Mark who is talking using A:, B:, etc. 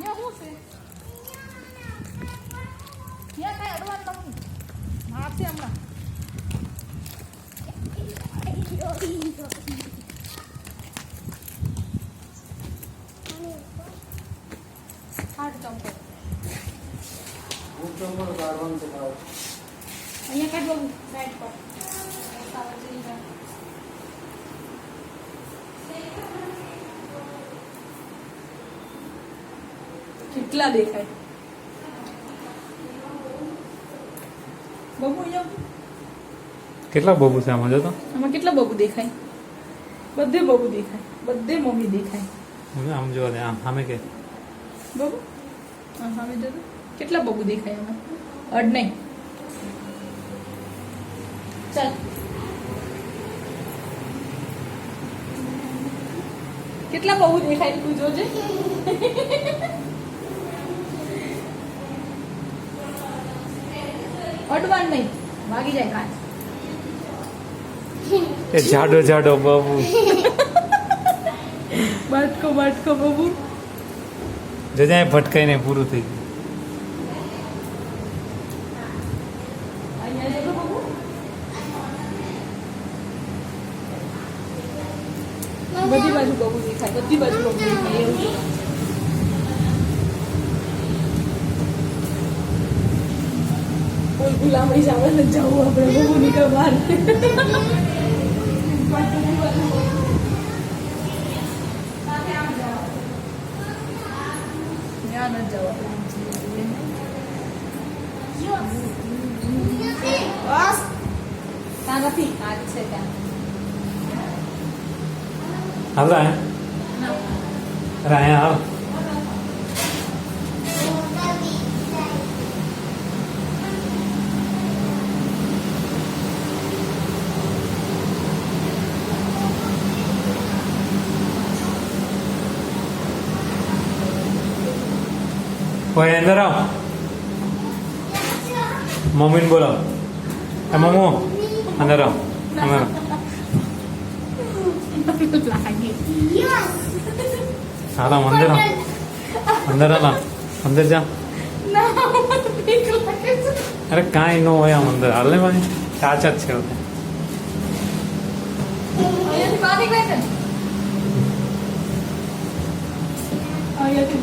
A: ન્યા શું છે? ન્યા કાંઈ અડવાનું નથી. મારશે હમણાં. હાડ ચંપલ. અહીંયા કાઢ બાબુ સાઈડ પર. કેટલા દેખાય બબુ? અહીંયા
B: કેટલા બબુ છે આમાં? જો તો
A: આમાં કેટલા બબુ દેખાય? બધે બબુ દેખાય, બધે મમ્મી દેખાય.
B: આમ જો આમ સામે કે
A: બબુ હા સામે જો કેટલા બબુ દેખાય આમાં? અડ નહીં. ચાલ કેટલા બબુ દેખાય તું જોજે. અડવાન નહીં, વાગી જાય કાચ.
B: એ જાડો જાડો બબુ.
A: બાટકો બાટકો બબુ.
B: જો જાય ભટકાઈને પૂરું થઈ ગયું.
A: અહીંયા જો બબુ. બધી બાજુ બબુ દેખાય, બધી બાજુ બબુ દેખાય એવું છે. બોલ ગુલામી જાવે ને જાવું આપણે બબુ નીકળ બહાર. ત્યાં ન જવા. બસ ત્યાં નથી, આ જ છે ત્યાં.
B: હાલ અરે અહીંયા હાલ. કોઈ અંદર આવ. મમ્મીને બોલાવ. એ મમ્મો અંદર આવ. અંદર આવ. હાલ આમ અંદર આવ. અંદર આવ. અંદર જા. અરે કાંઈ ન હોય આમ અંદર. હાલ ને ભાઈ કાચ જ છે.
A: અહીંયાથી બહાર નીકળે છે. અહીંયાથી